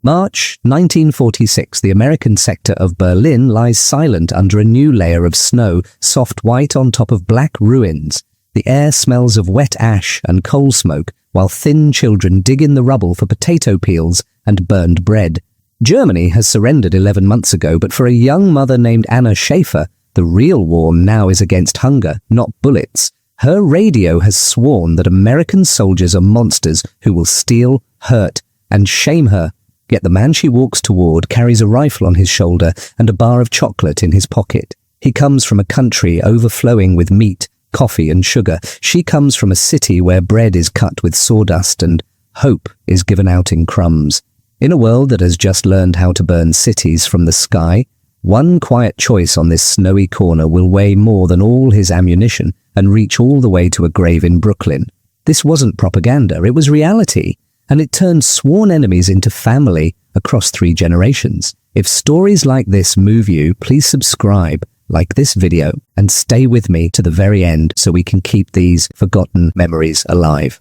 March 1946, the American sector of Berlin lies silent under a new layer of snow, soft white on top of black ruins. The air smells of wet ash and coal smoke, while thin children dig in the rubble for potato peels and burned bread. Germany has surrendered 11 months ago, but for a young mother named Anna Schaefer, the real war now is against hunger, not bullets. Her radio has sworn that American soldiers are monsters who will steal, hurt, and shame her. Yet the man she walks toward carries a rifle on his shoulder and a bar of chocolate in his pocket. He comes from a country overflowing with meat, coffee and sugar. She comes from a city where bread is cut with sawdust and hope is given out in crumbs. In a world that has just learned how to burn cities from the sky, one quiet choice on this snowy corner will weigh more than all his ammunition and reach all the way to a grave in Brooklyn. This wasn't propaganda, it was reality, and it turned sworn enemies into family across 3 generations. If stories like this move you, please subscribe, like this video, and stay with me to the very end so we can keep these forgotten memories alive.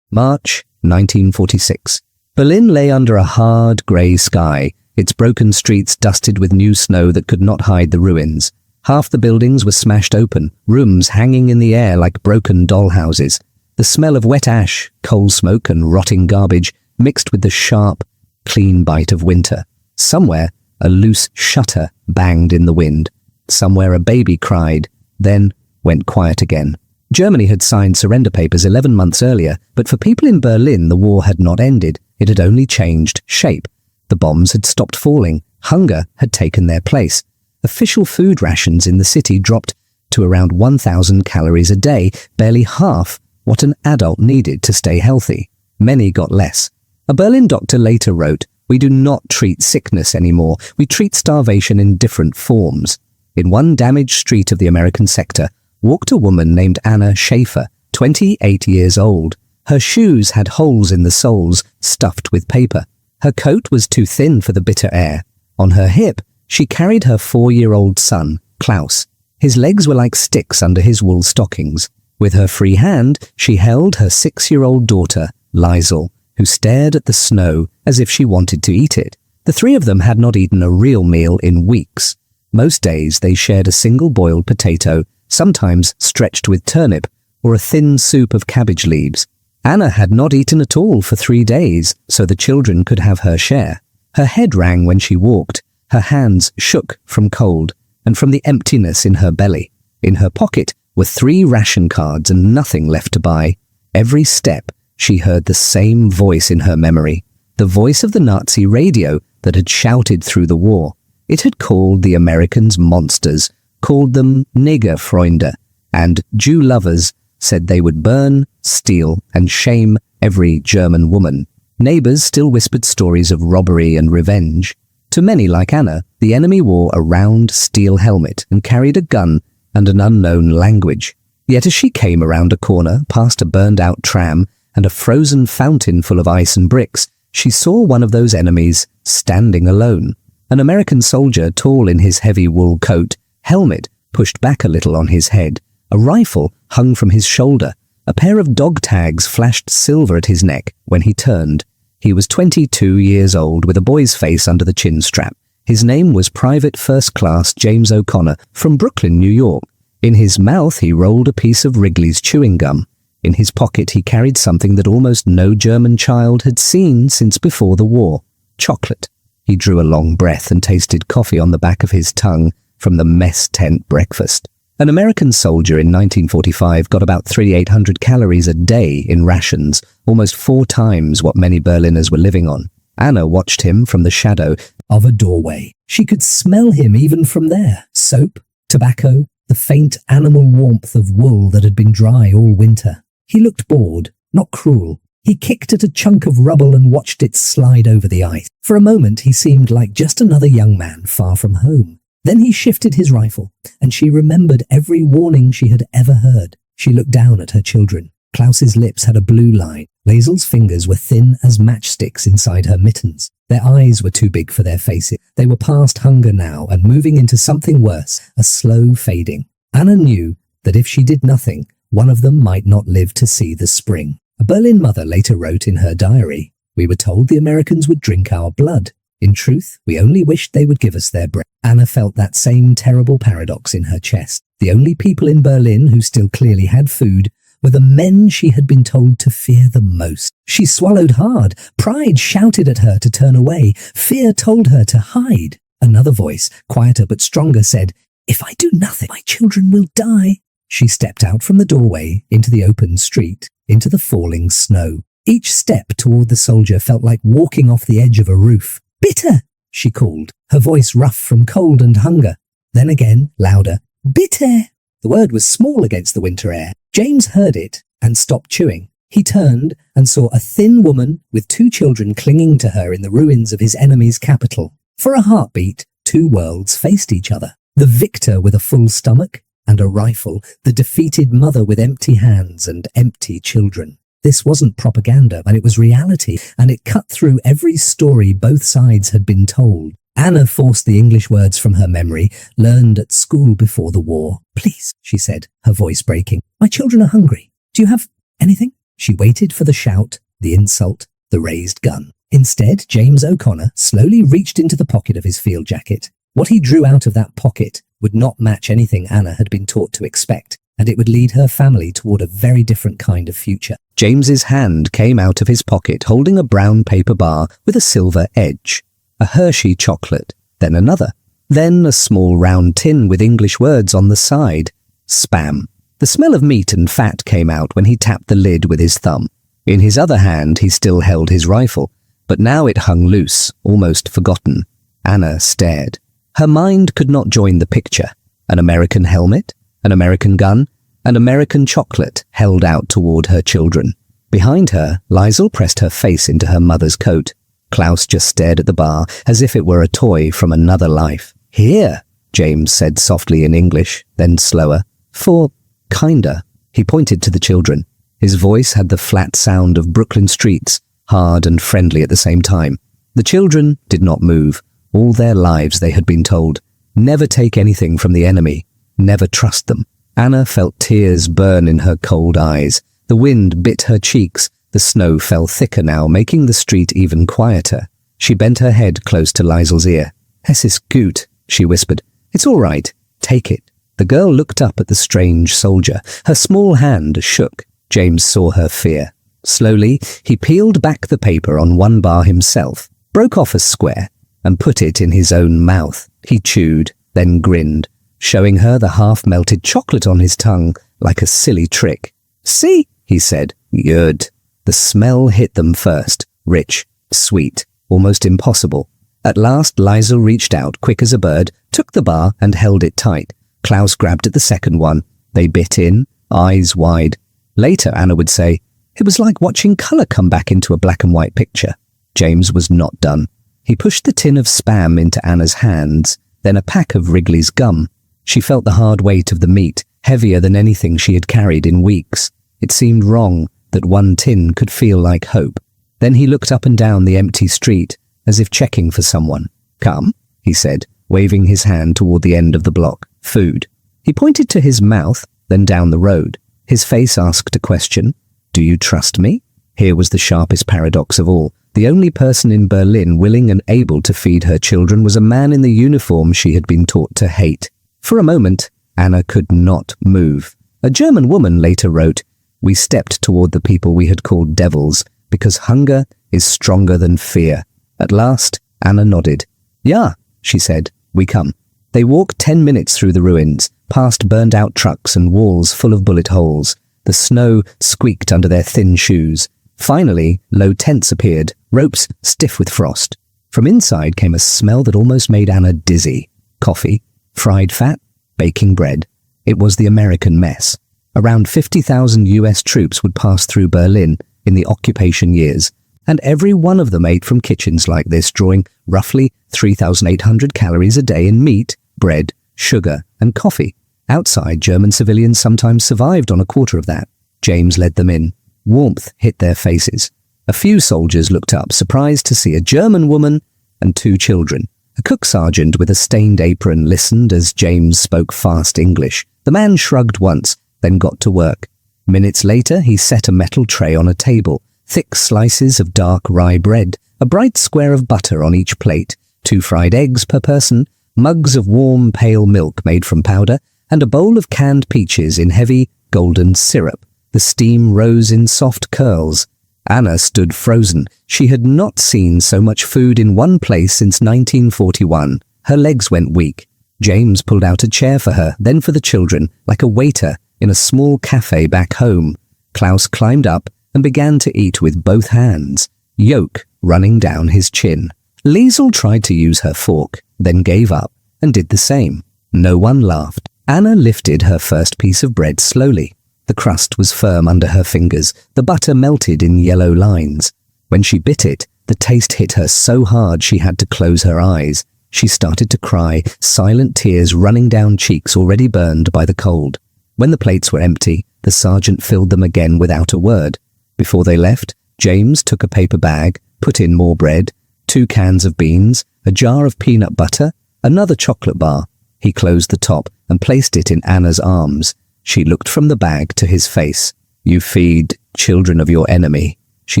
March 1946. Berlin lay under a hard, grey sky, its broken streets dusted with new snow that could not hide the ruins. Half the buildings were smashed open, rooms hanging in the air like broken dollhouses. The smell of wet ash, coal smoke and rotting garbage mixed with the sharp, clean bite of winter. Somewhere, a loose shutter banged in the wind. Somewhere a baby cried, then went quiet again. Germany had signed surrender papers 11 months earlier, but for people in Berlin the war had not ended. It had only changed shape. The bombs had stopped falling. Hunger had taken their place. Official food rations in the city dropped to around 1,000 calories a day, barely half what an adult needed to stay healthy. Many got less. A Berlin doctor later wrote, "We do not treat sickness anymore. We treat starvation in different forms." In one damaged street of the American sector walked a woman named Anna Schaefer, 28 years old. Her shoes had holes in the soles, stuffed with paper. Her coat was too thin for the bitter air. On her hip, she carried her 4-year-old son, Klaus. His legs were like sticks under his wool stockings. With her free hand, she held her 6-year-old daughter, Liesel, who stared at the snow as if she wanted to eat it. The 3 of them had not eaten a real meal in weeks. Most days they shared a single boiled potato, sometimes stretched with turnip, or a thin soup of cabbage leaves. Anna had not eaten at all for 3 days, so the children could have her share. Her head rang when she walked, her hands shook from cold, and from the emptiness in her belly. In her pocket were 3 ration cards and nothing left to buy. Every step, she heard the same voice in her memory, the voice of the Nazi radio that had shouted through the war. It had called the Americans monsters, called them Negerfreunde, and Jew lovers, said they would burn, steal, and shame every German woman. Neighbors still whispered stories of robbery and revenge. To many like Anna, the enemy wore a round steel helmet and carried a gun and an unknown language. Yet as she came around a corner, past a burned-out tram and a frozen fountain full of ice and bricks, she saw one of those enemies standing alone. An American soldier, tall in his heavy wool coat, helmet pushed back a little on his head. A rifle hung from his shoulder. A pair of dog tags flashed silver at his neck when he turned. He was 22 years old with a boy's face under the chin strap. His name was Private First Class James O'Connor from Brooklyn, New York. In his mouth he rolled a piece of Wrigley's chewing gum. In his pocket he carried something that almost no German child had seen since before the war: chocolate. He drew a long breath and tasted coffee on the back of his tongue from the mess tent breakfast. An American soldier in 1945 got about 3,800 calories a day in rations, almost 4 times what many Berliners were living on. Anna watched him from the shadow of a doorway. She could smell him even from there. Soap, tobacco, the faint animal warmth of wool that had been dry all winter. He looked bored, not cruel. He kicked at a chunk of rubble and watched it slide over the ice. For a moment he seemed like just another young man far from home. Then he shifted his rifle, and she remembered every warning she had ever heard. She looked down at her children. Klaus's lips had a blue line. Liesel's fingers were thin as matchsticks inside her mittens. Their eyes were too big for their faces. They were past hunger now and moving into something worse, a slow fading. Anna knew that if she did nothing, one of them might not live to see the spring. A Berlin mother later wrote in her diary, We were told the Americans would drink our blood. In truth, we only wished they would give us their bread. Anna felt that same terrible paradox in her chest. The only people in Berlin who still clearly had food were the men she had been told to fear the most. She swallowed hard. Pride shouted at her to turn away. Fear told her to hide. Another voice, quieter but stronger, said, "If I do nothing, my children will die." She stepped out from the doorway into the open street, into the falling snow. Each step toward the soldier felt like walking off the edge of a roof. "Bitter!" she called, her voice rough from cold and hunger. Then again, louder, "Bitter!" The word was small against the winter air. James heard it and stopped chewing. He turned and saw a thin woman with 2 children clinging to her in the ruins of his enemy's capital. For a heartbeat, 2 worlds faced each other. The victor with a full stomach and a rifle, the defeated mother with empty hands and empty children. This wasn't propaganda, but it was reality, and it cut through every story both sides had been told. Anna forced the English words from her memory, learned at school before the war. "Please," she said, her voice breaking. "My children are hungry. Do you have anything?" She waited for the shout, the insult, the raised gun. Instead, James O'Connor slowly reached into the pocket of his field jacket. What he drew out of that pocket would not match anything Anna had been taught to expect, and it would lead her family toward a very different kind of future. James's hand came out of his pocket holding a brown paper bar with a silver edge. A Hershey chocolate, then another, then a small round tin with English words on the side. Spam. The smell of meat and fat came out when he tapped the lid with his thumb. In his other hand he still held his rifle, but now it hung loose, almost forgotten. Anna stared. Her mind could not join the picture. An American helmet, an American gun, and American chocolate held out toward her children. Behind her, Liesl pressed her face into her mother's coat. Klaus just stared at the bar as if it were a toy from another life. "Here," James said softly in English, then slower. "For kinda." He pointed to the children. His voice had the flat sound of Brooklyn streets, hard and friendly at the same time. The children did not move. All their lives they had been told, never take anything from the enemy, never trust them. Anna felt tears burn in her cold eyes. The wind bit her cheeks. The snow fell thicker now, making the street even quieter. She bent her head close to Liesl's ear. "Es ist gut," she whispered. "It's all right. Take it." The girl looked up at the strange soldier. Her small hand shook. James saw her fear. Slowly, he peeled back the paper on one bar himself, broke off a square, and put it in his own mouth. He chewed, then grinned, showing her the half-melted chocolate on his tongue like a silly trick. "See," he said. "Good." The smell hit them first, rich, sweet, almost impossible. At last, Liesl reached out, quick as a bird, took the bar and held it tight. Klaus grabbed at the second one. They bit in, eyes wide. Later, Anna would say, "It was like watching colour come back into a black and white picture." James was not done. He pushed the tin of Spam into Anna's hands, then a pack of Wrigley's gum. She felt the hard weight of the meat, heavier than anything she had carried in weeks. It seemed wrong that one tin could feel like hope. Then he looked up and down the empty street, as if checking for someone. "Come," he said, waving his hand toward the end of the block. "Food." He pointed to his mouth, then down the road. His face asked a question. "Do you trust me?" Here was the sharpest paradox of all. The only person in Berlin willing and able to feed her children was a man in the uniform she had been taught to hate. For a moment, Anna could not move. A German woman later wrote, "We stepped toward the people we had called devils, because hunger is stronger than fear." At last, Anna nodded. "Ja," she said, "we come." They walked 10 minutes through the ruins, past burned-out trucks and walls full of bullet holes. The snow squeaked under their thin shoes. Finally, low tents appeared, ropes stiff with frost. From inside came a smell that almost made Anna dizzy. Coffee, fried fat, baking bread. It was the American mess. Around 50,000 US troops would pass through Berlin in the occupation years, and every one of them ate from kitchens like this, drawing roughly 3,800 calories a day in meat, bread, sugar, and coffee. Outside, German civilians sometimes survived on a quarter of that. James led them in. Warmth hit their faces. A few soldiers looked up, surprised to see a German woman and 2 children. A cook sergeant with a stained apron listened as James spoke fast English. The man shrugged once, then got to work. Minutes later, he set a metal tray on a table, thick slices of dark rye bread, a bright square of butter on each plate, 2 fried eggs per person, mugs of warm pale milk made from powder, and a bowl of canned peaches in heavy, golden syrup. The steam rose in soft curls. Anna stood frozen. She had not seen so much food in one place since 1941. Her legs went weak. James pulled out a chair for her, then for the children, like a waiter in a small cafe back home. Klaus climbed up and began to eat with both hands, yolk running down his chin. Liesl tried to use her fork, then gave up and did the same. No one laughed. Anna lifted her first piece of bread slowly. The crust was firm under her fingers. The butter melted in yellow lines. When she bit it, the taste hit her so hard she had to close her eyes. She started to cry, silent tears running down cheeks already burned by the cold. When the plates were empty, the sergeant filled them again without a word. Before they left, James took a paper bag, put in more bread, 2 cans of beans, a jar of peanut butter, another chocolate bar. He closed the top and placed it in Anna's arms. She looked from the bag to his face. "You feed children of your enemy," she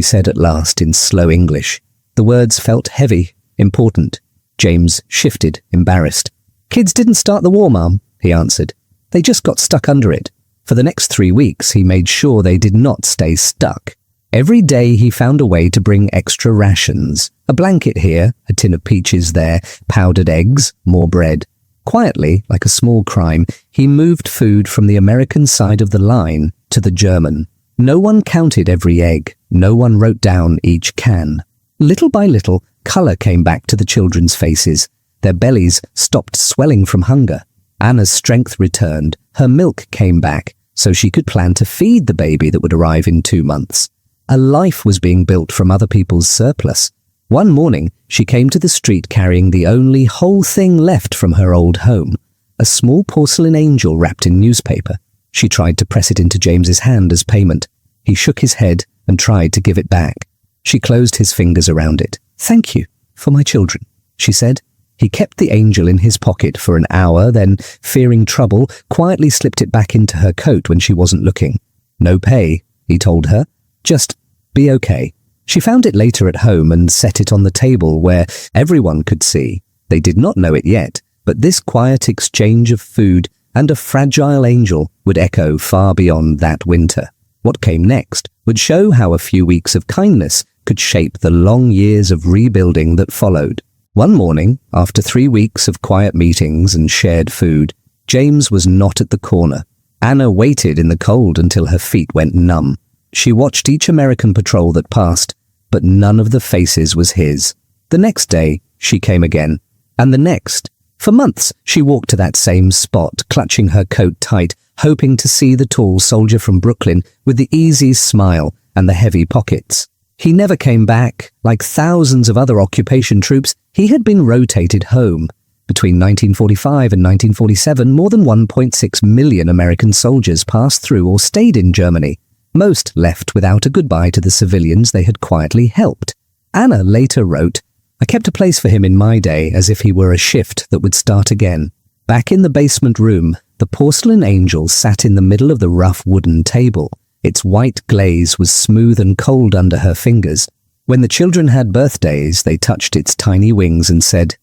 said at last in slow English. The words felt heavy, important. James shifted, embarrassed. "Kids didn't start the war, Mum," he answered. "They just got stuck under it." For the next 3 weeks, he made sure they did not stay stuck. Every day he found a way to bring extra rations. A blanket here, a tin of peaches there, powdered eggs, more bread. Quietly, like a small crime, he moved food from the American side of the line to the German. No one counted every egg. No one wrote down each can. Little by little, colour came back to the children's faces. Their bellies stopped swelling from hunger. Anna's strength returned. Her milk came back, so she could plan to feed the baby that would arrive in 2 months. A life was being built from other people's surplus. One morning, she came to the street carrying the only whole thing left from her old home, a small porcelain angel wrapped in newspaper. She tried to press it into James's hand as payment. He shook his head and tried to give it back. She closed his fingers around it. "Thank you for my children," she said. He kept the angel in his pocket for an hour, then, fearing trouble, quietly slipped it back into her coat when she wasn't looking. "No pay," he told her. "Just be okay." She found it later at home and set it on the table where everyone could see. They did not know it yet, but this quiet exchange of food and a fragile angel would echo far beyond that winter. What came next would show how a few weeks of kindness could shape the long years of rebuilding that followed. One morning, after 3 weeks of quiet meetings and shared food, James was not at the corner. Anna waited in the cold until her feet went numb. She watched each American patrol that passed, but none of the faces was his. The next day, she came again, and the next. For months, she walked to that same spot, clutching her coat tight, hoping to see the tall soldier from Brooklyn with the easy smile and the heavy pockets. He never came back. Like thousands of other occupation troops, he had been rotated home. Between 1945 and 1947, more than 1.6 million American soldiers passed through or stayed in Germany. Most left without a goodbye to the civilians they had quietly helped. Anna later wrote, "I kept a place for him in my day as if he were a shift that would start again." Back in the basement room, the porcelain angel sat in the middle of the rough wooden table. Its white glaze was smooth and cold under her fingers. When the children had birthdays, they touched its tiny wings and said,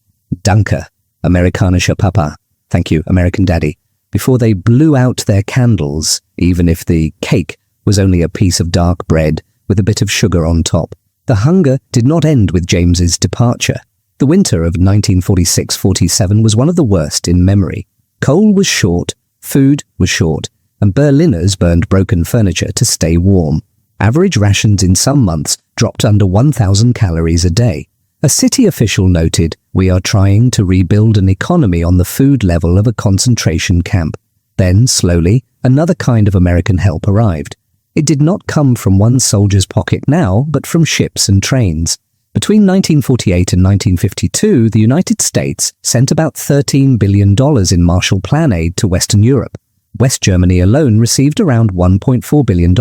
"Danke, Amerikanischer Papa." Thank you, American Daddy. Before they blew out their candles, even if the cake was only a piece of dark bread with a bit of sugar on top. The hunger did not end with James's departure. The winter of 1946-47 was one of the worst in memory. Coal was short, food was short, and Berliners burned broken furniture to stay warm. Average rations in some months dropped under 1,000 calories a day. A city official noted, "We are trying to rebuild an economy on the food level of a concentration camp." Then, slowly, another kind of American help arrived. It did not come from one soldier's pocket now, but from ships and trains. Between 1948 and 1952, the United States sent about $13 billion in Marshall Plan aid to Western Europe. West Germany alone received around $1.4 billion.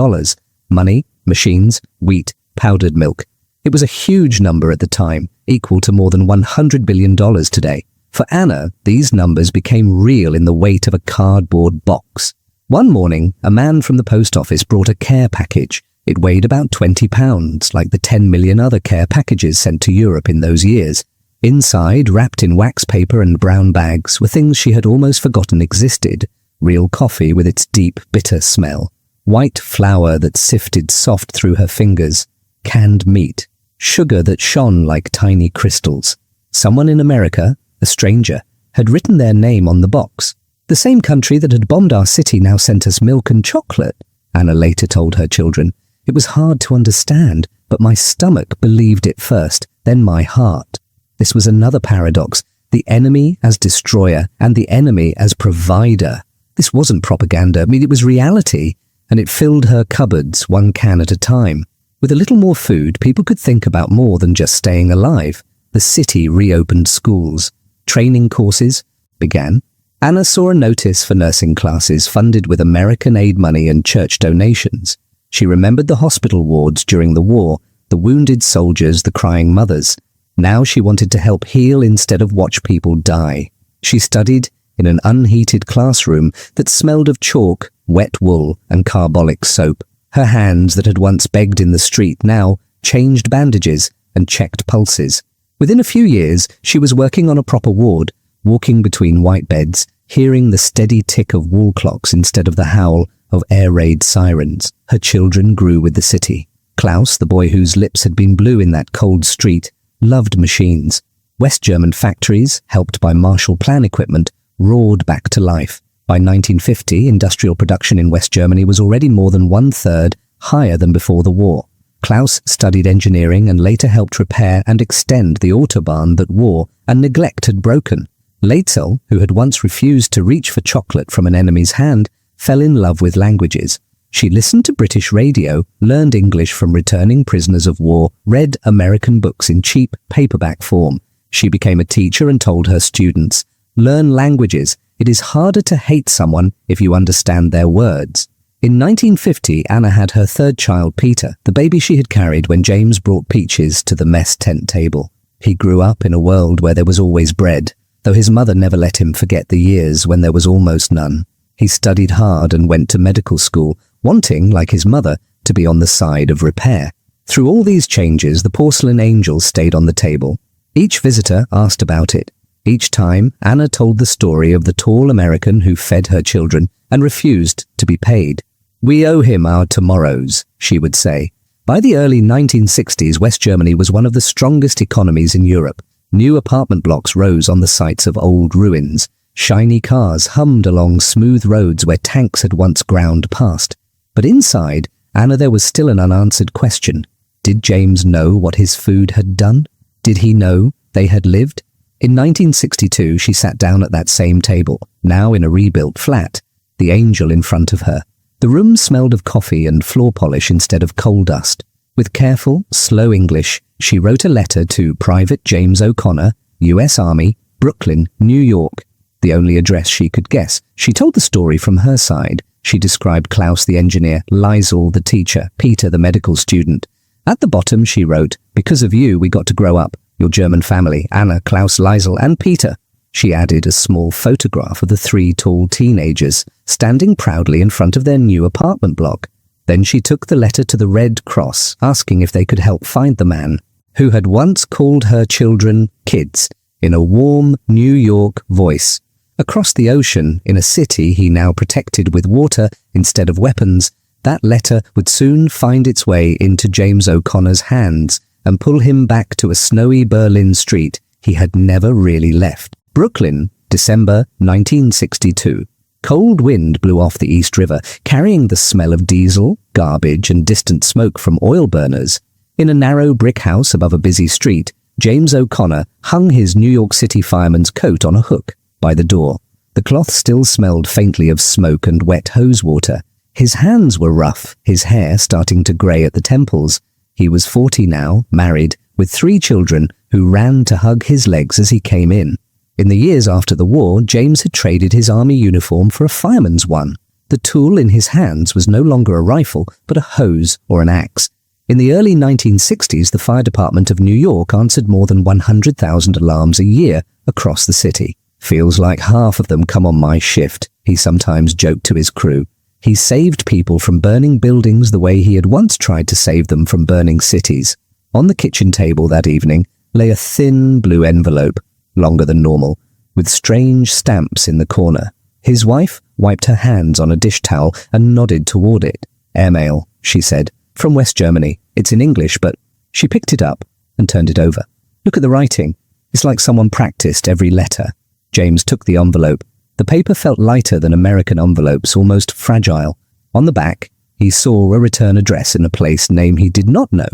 Money, machines, wheat, powdered milk. It was a huge number at the time, equal to more than $100 billion today. For Anna, these numbers became real in the weight of a cardboard box. One morning, a man from the post office brought a care package, It weighed about 20 pounds, like the 10 million other care packages sent to Europe in those years. Inside, wrapped in wax paper and brown bags, were things she had almost forgotten existed. Real coffee with its deep, bitter smell. White flour that sifted soft through her fingers. Canned meat. Sugar that shone like tiny crystals. Someone in America, a stranger, had written their name on the box. The same country that had bombed our city now sent us milk and chocolate, Anna later told her children. It was hard to understand, but my stomach believed it first, then my heart. This was another paradox, the enemy as destroyer and the enemy as provider. This wasn't propaganda, it was reality, and it filled her cupboards one can at a time. With a little more food, people could think about more than just staying alive. The city reopened schools. Training courses began. Anna saw a notice for nursing classes funded with American aid money and church donations. She remembered the hospital wards during the war, the wounded soldiers, the crying mothers. Now she wanted to help heal instead of watch people die. She studied in an unheated classroom that smelled of chalk, wet wool, and carbolic soap. Her hands that had once begged in the street now changed bandages and checked pulses. Within a few years, she was working on a proper ward, walking between white beds, hearing the steady tick of wall clocks instead of the howl of air raid sirens. Her children grew with the city. Klaus, the boy whose lips had been blue in that cold street, loved machines. West German factories, helped by Marshall Plan equipment, roared back to life. By 1950, industrial production in West Germany was already more than 1/3 higher than before the war. Klaus studied engineering and later helped repair and extend the autobahn that war and neglect had broken. Laetzel, who had once refused to reach for chocolate from an enemy's hand, fell in love with languages. She listened to British radio, learned English from returning prisoners of war, read American books in cheap paperback form. She became a teacher and told her students, "Learn languages. It is harder to hate someone if you understand their words." In 1950, Anna had her third child, Peter, the baby she had carried when James brought peaches to the mess tent table. He grew up in a world where there was always bread, though his mother never let him forget the years when there was almost none. He studied hard and went to medical school, wanting, like his mother, to be on the side of repair. Through all these changes, the porcelain angel stayed on the table. Each visitor asked about it. Each time, Anna told the story of the tall American who fed her children and refused to be paid. "We owe him our tomorrows," she would say. By the early 1960s, West Germany was one of the strongest economies in Europe. New apartment blocks rose on the sites of old ruins. Shiny cars hummed along smooth roads where tanks had once ground past. But inside, Anna, there was still an unanswered question. Did James know what his food had done? Did he know they had lived? In 1962, she sat down at that same table, now in a rebuilt flat, the angel in front of her. The room smelled of coffee and floor polish instead of coal dust. With careful, slow English, she wrote a letter to Private James O'Connor, U.S. Army, Brooklyn, New York, the only address she could guess. She told the story from her side. She described Klaus the engineer, Liesel the teacher, Peter the medical student. At the bottom she wrote, "Because of you we got to grow up. Your German family, Anna, Klaus, Liesel and Peter." She added a small photograph of the three tall teenagers, standing proudly in front of their new apartment block. Then she took the letter to the Red Cross, asking if they could help find the man who had once called her children kids, in a warm New York voice. Across the ocean, in a city he now protected with water instead of weapons, that letter would soon find its way into James O'Connor's hands and pull him back to a snowy Berlin street he had never really left. Brooklyn, December 1962. Cold wind blew off the East River, carrying the smell of diesel, garbage, and distant smoke from oil burners. In a narrow brick house above a busy street, James O'Connor hung his New York City fireman's coat on a hook by the door. The cloth still smelled faintly of smoke and wet hose water. His hands were rough, his hair starting to grey at the temples. He was 40 now, married, with 3 children who ran to hug his legs as he came in. In the years after the war, James had traded his army uniform for a fireman's one. The tool in his hands was no longer a rifle, but a hose or an axe. In the early 1960s, the fire department of New York answered more than 100,000 alarms a year across the city. "Feels like half of them come on my shift," he sometimes joked to his crew. He saved people from burning buildings the way he had once tried to save them from burning cities. On the kitchen table that evening lay a thin blue envelope, longer than normal, with strange stamps in the corner. His wife wiped her hands on a dish towel and nodded toward it. "Airmail," she said. "From West Germany. It's in English, but—" She picked it up and turned it over. "Look at the writing. It's like someone practiced every letter." James took the envelope. The paper felt lighter than American envelopes, almost fragile. On the back, he saw a return address in a place name he did not know,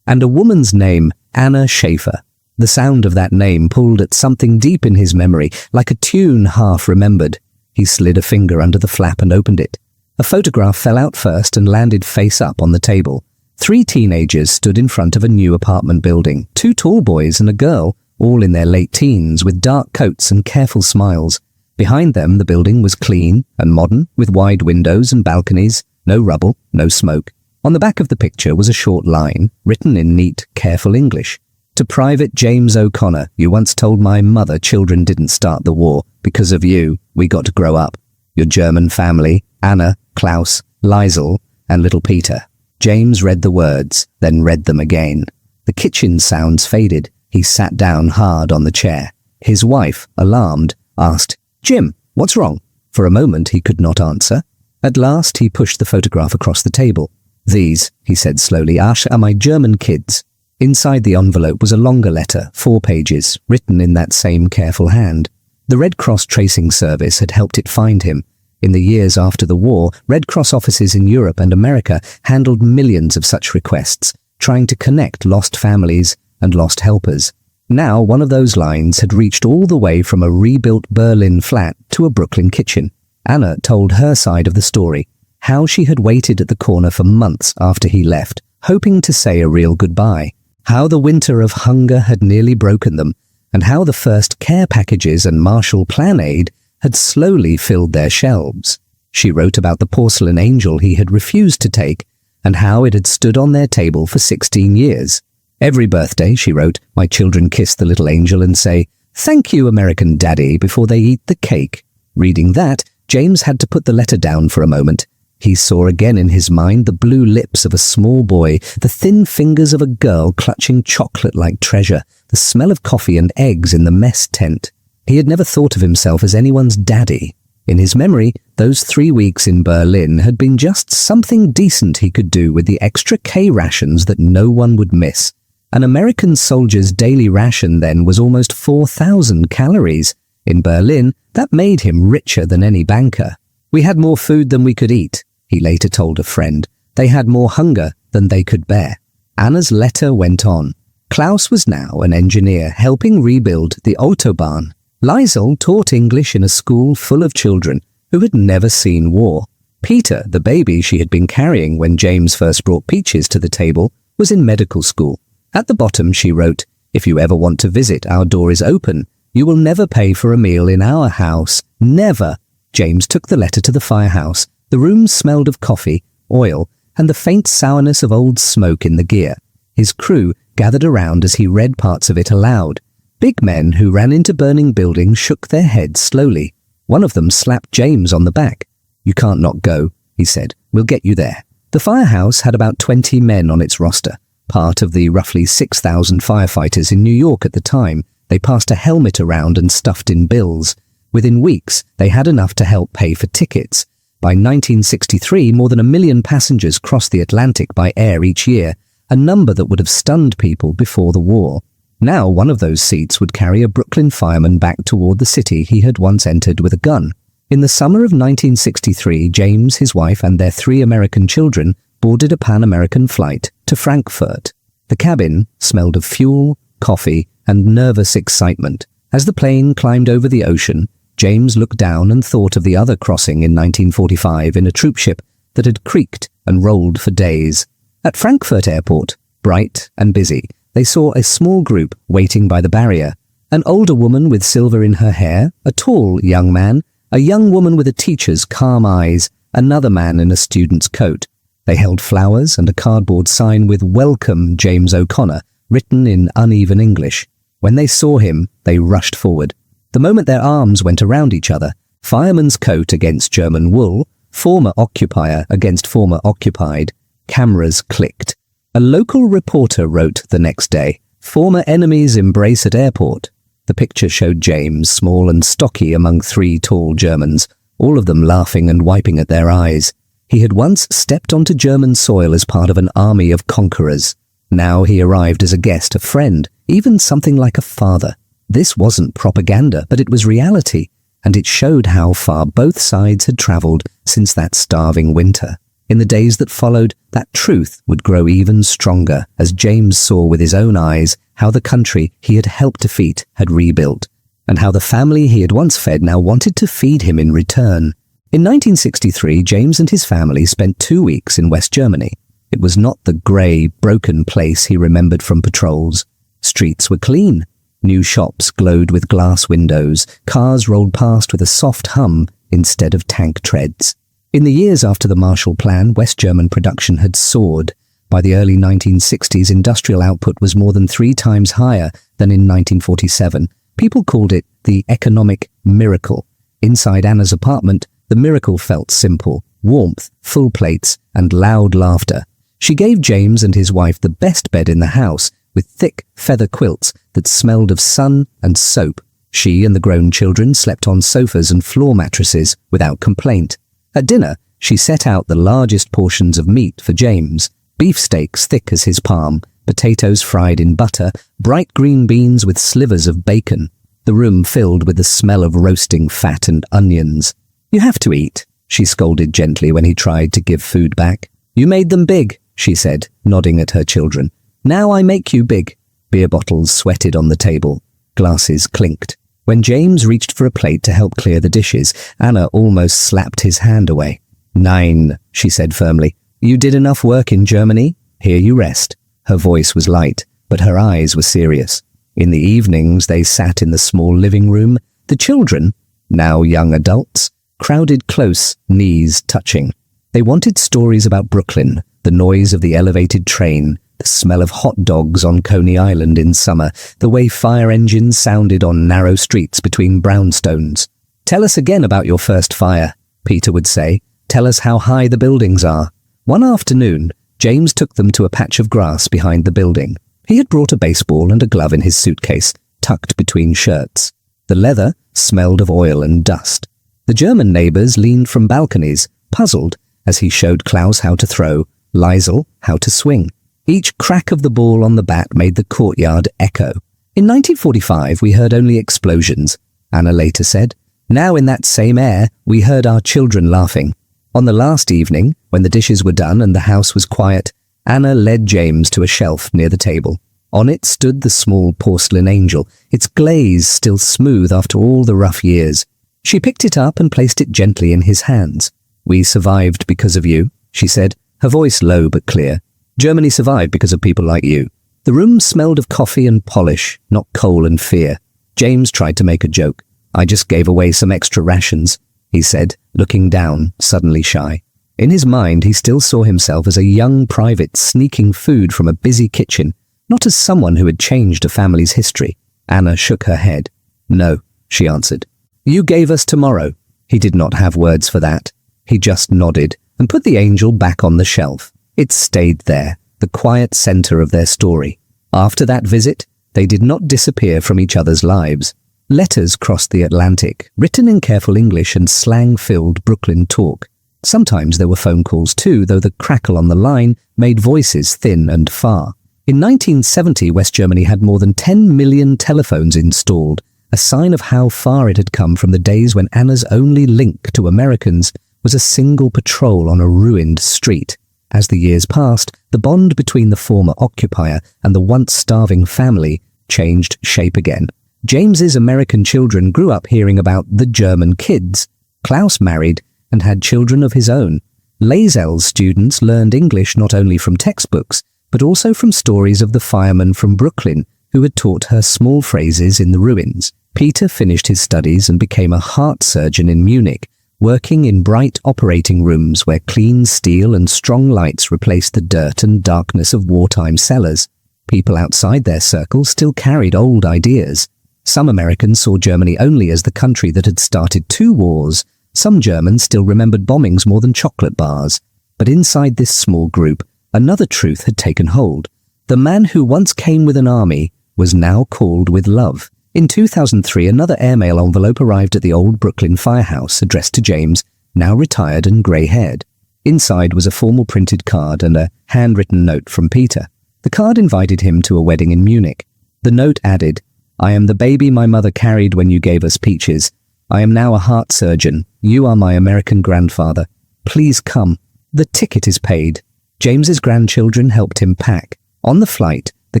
and a woman's name, Anna Schaefer. The sound of that name pulled at something deep in his memory, like a tune half remembered. He slid a finger under the flap and opened it. A photograph fell out first and landed face up on the table. 3 teenagers stood in front of a new apartment building, 2 tall boys and a girl, all in their late teens, with dark coats and careful smiles. Behind them, the building was clean and modern, with wide windows and balconies, no rubble, no smoke. On the back of the picture was a short line, written in neat, careful English. "To Private James O'Connor, you once told my mother children didn't start the war. Because of you, we got to grow up. Your German family, Anna, Klaus, Liesel, and little Peter." James read the words, then read them again. The kitchen sounds faded. He sat down hard on the chair. His wife, alarmed, asked, "Jim, what's wrong?" For a moment he could not answer. At last he pushed the photograph across the table. "These," he said slowly, "are my German kids." Inside the envelope was a longer letter, 4 pages, written in that same careful hand. The Red Cross tracing service had helped it find him. In the years after the war, Red Cross offices in Europe and America handled millions of such requests, trying to connect lost families and lost helpers. Now one of those lines had reached all the way from a rebuilt Berlin flat to a Brooklyn kitchen. Anna told her side of the story, how she had waited at the corner for months after he left, hoping to say a real goodbye, how the winter of hunger had nearly broken them, and how the first care packages and Marshall Plan aid had slowly filled their shelves. She wrote about the porcelain angel he had refused to take, and how it had stood on their table for 16 years. Every birthday, she wrote, my children kiss the little angel and say, "Thank you, American Daddy," before they eat the cake. Reading that, James had to put the letter down for a moment. He saw again in his mind the blue lips of a small boy, the thin fingers of a girl clutching chocolate like treasure, the smell of coffee and eggs in the mess tent. He had never thought of himself as anyone's daddy. In his memory, those 3 weeks in Berlin had been just something decent he could do with the extra K rations that no one would miss. An American soldier's daily ration then was almost 4,000 calories. In Berlin, that made him richer than any banker. "We had more food than we could eat," he later told a friend. "They had more hunger than they could bear." Anna's letter went on. Klaus was now an engineer helping rebuild the Autobahn. Liesel taught English in a school full of children who had never seen war. Peter, the baby she had been carrying when James first brought peaches to the table, was in medical school. At the bottom she wrote, "If you ever want to visit, our door is open. You will never pay for a meal in our house. Never." James took the letter to the firehouse. The room smelled of coffee, oil, and the faint sourness of old smoke in the gear. His crew gathered around as he read parts of it aloud. Big men who ran into burning buildings shook their heads slowly. One of them slapped James on the back. "You can't not go," he said. "We'll get you there." The firehouse had about 20 men on its roster, part of the roughly 6,000 firefighters in New York at the time. They passed a helmet around and stuffed in bills. Within weeks, they had enough to help pay for tickets. By 1963, more than 1 million passengers crossed the Atlantic by air each year, a number that would have stunned people before the war. Now one of those seats would carry a Brooklyn fireman back toward the city he had once entered with a gun. In the summer of 1963, James, his wife, and their 3 American children boarded a Pan-American flight to Frankfurt. The cabin smelled of fuel, coffee, and nervous excitement. As the plane climbed over the ocean, James looked down and thought of the other crossing in 1945 in a troopship that had creaked and rolled for days. At Frankfurt Airport, bright and busy, they saw a small group waiting by the barrier. An older woman with silver in her hair, a tall young man, a young woman with a teacher's calm eyes, another man in a student's coat. They held flowers and a cardboard sign with "Welcome, James O'Connor," written in uneven English. When they saw him, they rushed forward. The moment their arms went around each other, fireman's coat against German wool, Former occupier against former occupied. Cameras clicked. A local reporter wrote the next day, "Former enemies embrace at airport." The picture showed James, small and stocky among 3 tall Germans, all of them laughing and wiping at their eyes. He had once stepped onto German soil as part of an army of conquerors. Now he arrived as a guest, a friend, even something like a father. This wasn't propaganda, but it was reality, and it showed how far both sides had travelled since that starving winter. In the days that followed, that truth would grow even stronger as James saw with his own eyes how the country he had helped defeat had rebuilt, and how the family he had once fed now wanted to feed him in return. In 1963, James and his family spent 2 weeks in West Germany. It was not the grey, broken place he remembered from patrols. Streets were clean. New shops glowed with glass windows. Cars rolled past with a soft hum instead of tank treads. In the years after the Marshall Plan, West German production had soared. By the early 1960s, industrial output was more than 3 times higher than in 1947. People called it the economic miracle. Inside Anna's apartment, the miracle felt simple: warmth, full plates, and loud laughter. She gave James and his wife the best bed in the house, with thick feather quilts that smelled of sun and soap. She and the grown children slept on sofas and floor mattresses without complaint. At dinner, she set out the largest portions of meat for James: beefsteaks thick as his palm, potatoes fried in butter, bright green beans with slivers of bacon. The room filled with the smell of roasting fat and onions. "You have to eat," she scolded gently when he tried to give food back. "You made them big," she said, nodding at her children. "Now I make you big." Beer bottles sweated on the table. Glasses clinked. When James reached for a plate to help clear the dishes, Anna almost slapped his hand away. "9, she said firmly. "You did enough work in Germany. Here you rest." Her voice was light, but her eyes were serious. In the evenings, they sat in the small living room. The children, now young adults, crowded close, knees touching. They wanted stories about Brooklyn, the noise of the elevated train, the smell of hot dogs on Coney Island in summer, the way fire engines sounded on narrow streets between brownstones. "Tell us again about your first fire," Peter would say. "Tell us how high the buildings are." One afternoon, James took them to a patch of grass behind the building. He had brought a baseball and a glove in his suitcase, tucked between shirts. The leather smelled of oil and dust. The German neighbours leaned from balconies, puzzled, as he showed Klaus how to throw, Liesel how to swing. Each crack of the ball on the bat made the courtyard echo. In 1945, we heard only explosions, Anna later said. Now in that same air, we heard our children laughing. On the last evening, when the dishes were done and the house was quiet, Anna led James to a shelf near the table. On it stood the small porcelain angel, its glaze still smooth after all the rough years. She picked it up and placed it gently in his hands. "We survived because of you," she said, her voice low but clear. "Germany survived because of people like you." The room smelled of coffee and polish, not coal and fear. James tried to make a joke. "I just gave away some extra rations," he said, looking down, suddenly shy. In his mind, he still saw himself as a young private sneaking food from a busy kitchen, not as someone who had changed a family's history. Anna shook her head. "No," she answered. "You gave us tomorrow." He did not have words for that. He just nodded and put the angel back on the shelf. It stayed there, the quiet centre of their story. After that visit, they did not disappear from each other's lives. Letters crossed the Atlantic, written in careful English and slang-filled Brooklyn talk. Sometimes there were phone calls too, though the crackle on the line made voices thin and far. In 1970, West Germany had more than 10 million telephones installed, a sign of how far it had come from the days when Anna's only link to Americans was a single patrol on a ruined street. As the years passed, the bond between the former occupier and the once starving family changed shape again. James's American children grew up hearing about the German kids. Klaus married and had children of his own. Liesel's students learned English not only from textbooks, but also from stories of the firemen from Brooklyn who had taught her small phrases in the ruins. Peter finished his studies and became a heart surgeon in Munich, working in bright operating rooms where clean steel and strong lights replaced the dirt and darkness of wartime cellars. People outside their circle still carried old ideas. Some Americans saw Germany only as the country that had started 2 wars. Some Germans still remembered bombings more than chocolate bars. But inside this small group, another truth had taken hold. The man who once came with an army was now called with love. In 2003, another airmail envelope arrived at the old Brooklyn firehouse, addressed to James, now retired and grey-haired. Inside was a formal printed card and a handwritten note from Peter. The card invited him to a wedding in Munich. The note added, "I am the baby my mother carried when you gave us peaches. I am now a heart surgeon. You are my American grandfather. Please come. The ticket is paid." James's grandchildren helped him pack. On the flight, the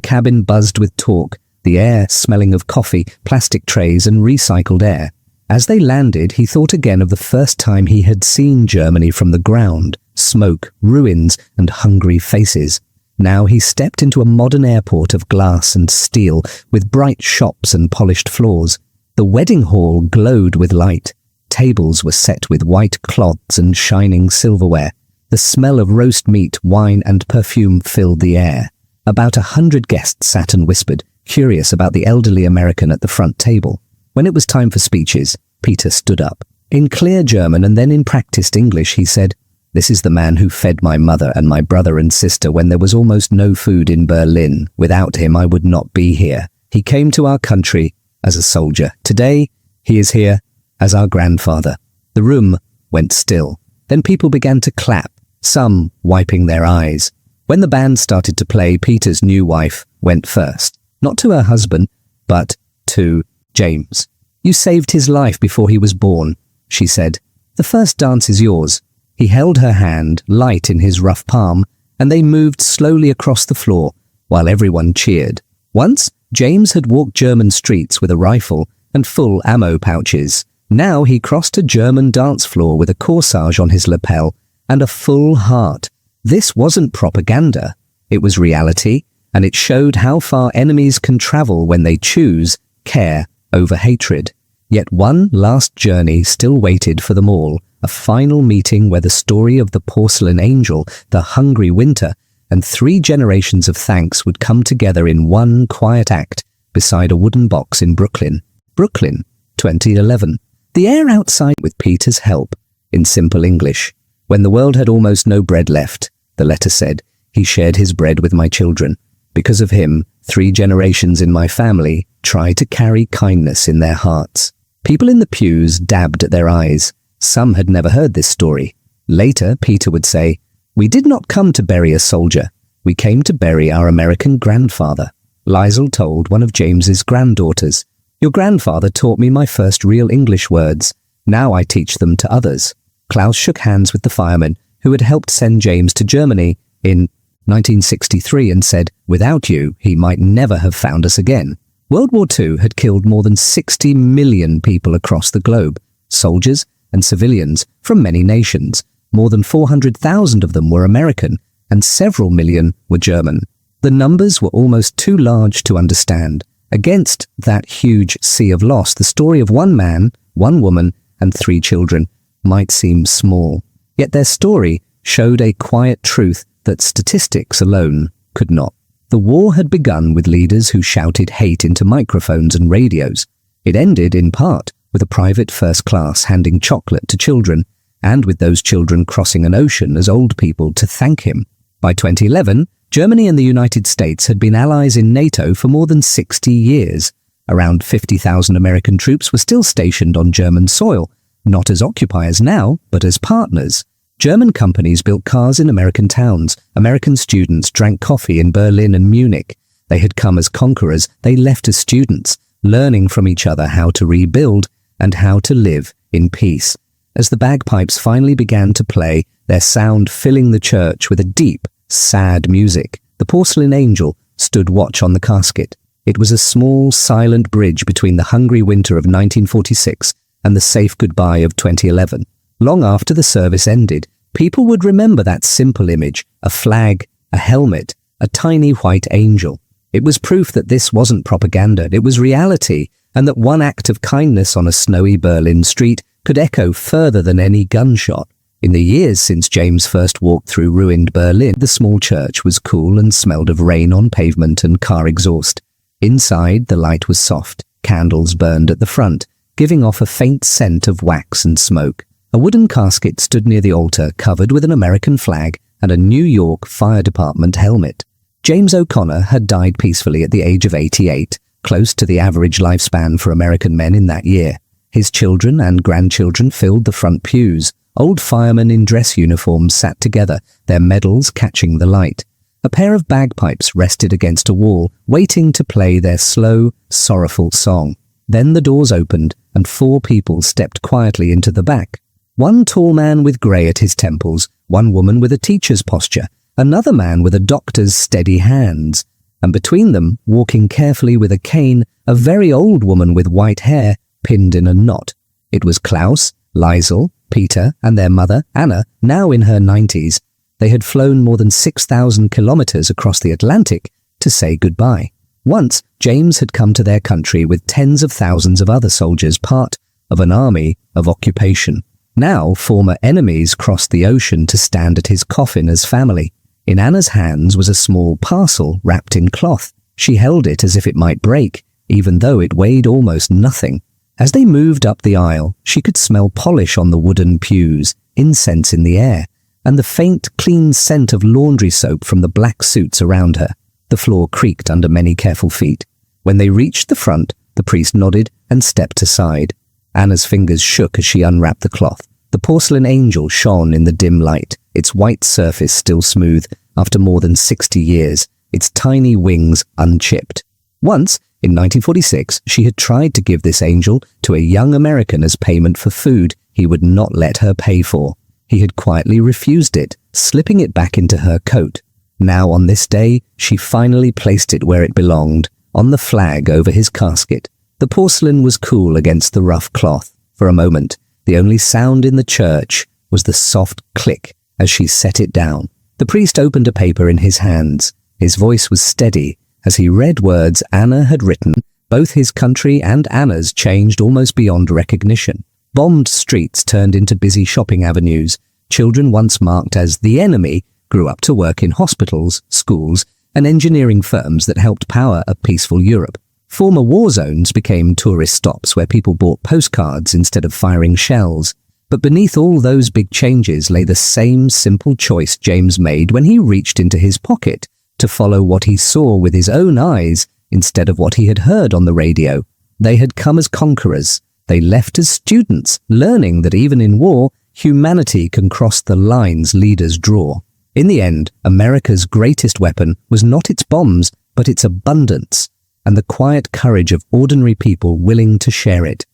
cabin buzzed with talk, the air smelling of coffee, plastic trays and recycled air. As they landed, he thought again of the first time he had seen Germany from the ground, smoke, ruins and hungry faces. Now he stepped into a modern airport of glass and steel, with bright shops and polished floors. The wedding hall glowed with light. Tables were set with white cloths and shining silverware. The smell of roast meat, wine and perfume filled the air. About 100 guests sat and whispered, curious about the elderly American at the front table. When it was time for speeches, Peter stood up. In clear German and then in practiced English, he said, "This is the man who fed my mother and my brother and sister when there was almost no food in Berlin. Without him, I would not be here. He came to our country as a soldier. Today, he is here as our grandfather." The room went still. Then people began to clap, some wiping their eyes. When the band started to play, Peter's new wife went first. Not to her husband, but to James. "You saved his life before he was born," she said. "The first dance is yours." He held her hand, light in his rough palm, and they moved slowly across the floor, while everyone cheered. Once, James had walked German streets with a rifle and full ammo pouches. Now he crossed a German dance floor with a corsage on his lapel and a full heart. This wasn't propaganda. It was reality, and it showed how far enemies can travel when they choose care over hatred. Yet one last journey still waited for them all, a final meeting where the story of the porcelain angel, the hungry winter, and 3 generations of thanks would come together in one quiet act beside a wooden box in Brooklyn. Brooklyn, 2011. The air outside with Peter's help, in simple English. "When the world had almost no bread left," the letter said, "he shared his bread with my children. Because of him, 3 generations in my family try to carry kindness in their hearts." People in the pews dabbed at their eyes. Some had never heard this story. Later, Peter would say, "We did not come to bury a soldier. We came to bury our American grandfather." Liesl told one of James's granddaughters, "Your grandfather taught me my first real English words. Now I teach them to others." Klaus shook hands with the fireman who had helped send James to Germany in 1963 and said, "Without you, he might never have found us again." World War II had killed more than 60 million people across the globe, soldiers and civilians from many nations. More than 400,000 of them were American, and several million were German. The numbers were almost too large to understand. Against that huge sea of loss, the story of one man, one woman, and 3 children might seem small. Yet their story showed a quiet truth that statistics alone could not. The war had begun with leaders who shouted hate into microphones and radios. It ended, in part, with a private first class handing chocolate to children, and with those children crossing an ocean as old people to thank him. By 2011, Germany and the United States had been allies in NATO for more than 60 years. Around 50,000 American troops were still stationed on German soil, not as occupiers now, but as partners. German companies built cars in American towns. American students drank coffee in Berlin and Munich. They had come as conquerors. They left as students, learning from each other how to rebuild and how to live in peace. As the bagpipes finally began to play, their sound filling the church with a deep, sad music, the porcelain angel stood watch on the casket. It was a small, silent bridge between the hungry winter of 1946 and the safe goodbye of 2011. Long after the service ended, people would remember that simple image, a flag, a helmet, a tiny white angel. It was proof that this wasn't propaganda, it was reality, and that one act of kindness on a snowy Berlin street could echo further than any gunshot. In the years since James first walked through ruined Berlin, the small church was cool and smelled of rain on pavement and car exhaust. Inside, the light was soft. Candles burned at the front, giving off a faint scent of wax and smoke. A wooden casket stood near the altar covered with an American flag and a New York Fire Department helmet. James O'Connor had died peacefully at the age of 88, close to the average lifespan for American men in that year. His children and grandchildren filled the front pews. Old firemen in dress uniforms sat together, their medals catching the light. A pair of bagpipes rested against a wall, waiting to play their slow, sorrowful song. Then the doors opened, and 4 people stepped quietly into the back. One tall man with grey at his temples, one woman with a teacher's posture, another man with a doctor's steady hands, and between them, walking carefully with a cane, a very old woman with white hair pinned in a knot. It was Klaus, Liesel, Peter, and their mother, Anna, now in her 90s. They had flown more than 6,000 kilometers across the Atlantic to say goodbye. Once, James had come to their country with tens of thousands of other soldiers, part of an army of occupation. Now, former enemies crossed the ocean to stand at his coffin as family. In Anna's hands was a small parcel wrapped in cloth. She held it as if it might break, even though it weighed almost nothing. As they moved up the aisle, she could smell polish on the wooden pews, incense in the air, and the faint, clean scent of laundry soap from the black suits around her. The floor creaked under many careful feet. When they reached the front, the priest nodded and stepped aside. Anna's fingers shook as she unwrapped the cloth. The porcelain angel shone in the dim light, its white surface still smooth after more than 60 years, its tiny wings unchipped. Once, in 1946, she had tried to give this angel to a young American as payment for food he would not let her pay for. He had quietly refused it, slipping it back into her coat. Now on this day, she finally placed it where it belonged, on the flag over his casket. The porcelain was cool against the rough cloth. For a moment, the only sound in the church was the soft click as she set it down. The priest opened a paper in his hands. His voice was steady as he read words Anna had written. Both his country and Anna's changed almost beyond recognition. Bombed streets turned into busy shopping avenues. Children once marked as the enemy grew up to work in hospitals, schools, and engineering firms that helped power a peaceful Europe. Former war zones became tourist stops where people bought postcards instead of firing shells. But beneath all those big changes lay the same simple choice James made when he reached into his pocket to follow what he saw with his own eyes instead of what he had heard on the radio. They had come as conquerors. They left as students, learning that even in war, humanity can cross the lines leaders draw. In the end, America's greatest weapon was not its bombs, but its abundance, and the quiet courage of ordinary people willing to share it.